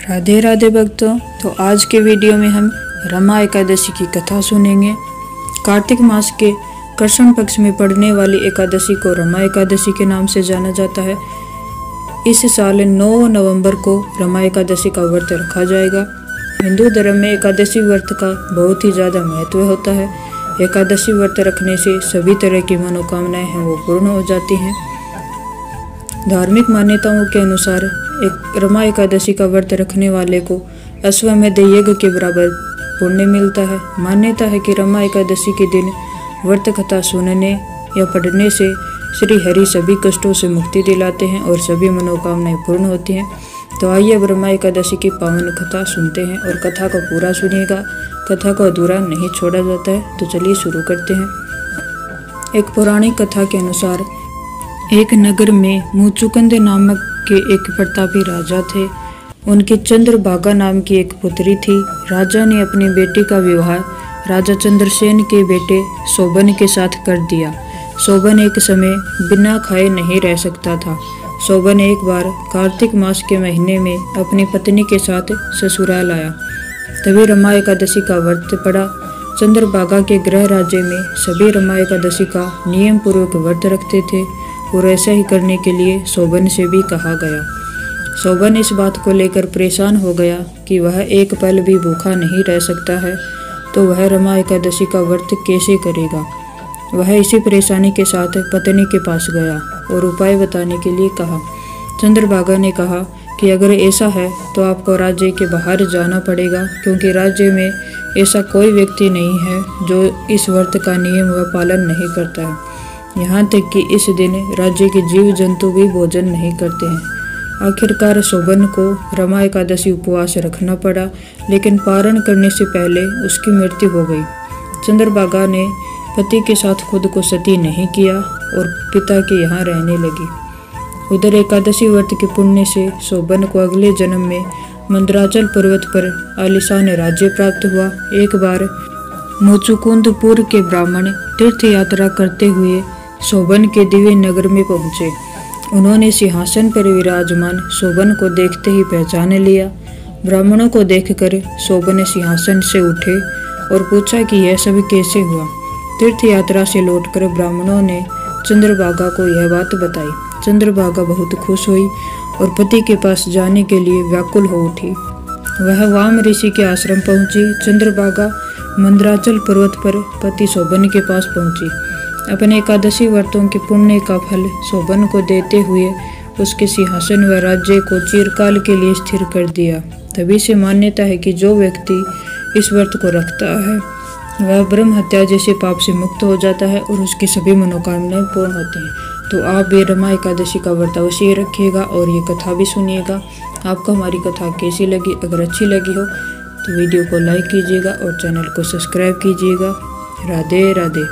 राधे राधे भक्तों। तो आज के वीडियो में हम रमा एकादशी की कथा सुनेंगे। कार्तिक मास के कृष्ण पक्ष में पड़ने वाली एकादशी को रमा एकादशी के नाम से जाना जाता है। इस साल 9 नवंबर को रमा एकादशी का व्रत रखा जाएगा। हिंदू धर्म में एकादशी व्रत का बहुत ही ज़्यादा महत्व होता है। एकादशी व्रत रखने से सभी तरह की मनोकामनाएं हैं वो पूर्ण हो जाती हैं। धार्मिक मान्यताओं के अनुसार एक रमा एकादशी का व्रत रखने वाले को अश्वमेध यज्ञ के बराबर पुण्य मिलता है। मान्यता है कि रमा एकादशी के दिन व्रत कथा सुनने या पढ़ने से श्री हरि सभी कष्टों से मुक्ति दिलाते हैं और सभी मनोकामनाएं पूर्ण होती हैं। तो आइए अब रमा एकादशी की पावन कथा सुनते हैं और कथा को पूरा सुनिएगा। कथा को अधूरा नहीं छोड़ा जाता है। तो चलिए शुरू करते हैं। एक पौराणिक कथा के अनुसार एक नगर में मुचुकुंद नामक के एक प्रतापी राजा थे। उनकी चंद्रभागा नाम की एक पुत्री थी। राजा ने अपनी बेटी का विवाह राजा चंद्रसेन के बेटे शोभन के साथ कर दिया। शोभन एक समय बिना खाए नहीं रह सकता था। शोभन एक बार कार्तिक मास के महीने में अपनी पत्नी के साथ ससुराल आया। तभी रमा एकादशी का व्रत पड़ा। चंद्रभागा के गृह राज्य में सभी रमा एकादशी का नियम पूर्वक व्रत रखते थे और ऐसा ही करने के लिए शोभन से भी कहा गया। शोभन इस बात को लेकर परेशान हो गया कि वह एक पल भी भूखा नहीं रह सकता है, तो वह रमा एकादशी का व्रत कैसे करेगा। वह इसी परेशानी के साथ पत्नी के पास गया और उपाय बताने के लिए कहा। चंद्रभागा ने कहा कि अगर ऐसा है तो आपको राज्य के बाहर जाना पड़ेगा, क्योंकि राज्य में ऐसा कोई व्यक्ति नहीं है जो इस व्रत का नियम व पालन नहीं करता है। यहाँ तक कि इस दिन राज्य के जीव जंतु भी भोजन नहीं करते हैं। आखिरकार शोभन को रमा एकादशी उपवास रखना पड़ा, लेकिन पारण करने से पहले उसकी मृत्यु हो गई। चंद्रभागा ने पति के साथ खुद को सती नहीं किया और पिता के यहाँ रहने लगी। उधर एकादशी व्रत के पुण्य से शोभन को अगले जन्म में मंदराचल पर्वत पर आलीशान राज्य प्राप्त हुआ। एक बार मुचुकुंदपुर के ब्राह्मण तीर्थ यात्रा करते हुए शोभन के दिव्य नगर में पहुंचे। उन्होंने सिंहासन पर विराजमान शोभन को देखते ही पहचान लिया। ब्राह्मणों को देखकर शोभन सिंहासन से उठे और पूछा कि यह सब कैसे हुआ। तीर्थ यात्रा से लौटकर ब्राह्मणों ने चंद्रभागा को यह बात बताई। चंद्रभागा बहुत खुश हुई और पति के पास जाने के लिए व्याकुल हो उठी। वह वाम ऋषि के आश्रम पहुंची। चंद्रभागा मंदराचल पर्वत पर पति शोभन के पास पहुंची। अपने एकादशी व्रतों के पुण्य का फल शोभन को देते हुए उसके सिंहासन व राज्य को चिरकाल के लिए स्थिर कर दिया। तभी से मान्यता है कि जो व्यक्ति इस व्रत को रखता है वह ब्रह्म हत्या जैसे पाप से मुक्त हो जाता है और उसकी सभी मनोकामनाएं पूर्ण होती हैं। तो आप भी रमा एकादशी का व्रत अवश्य रखिएगा और ये कथा भी सुनिएगा। आपको हमारी कथा कैसी लगी? अगर अच्छी लगी हो तो वीडियो को लाइक कीजिएगा और चैनल को सब्सक्राइब कीजिएगा। राधे राधे।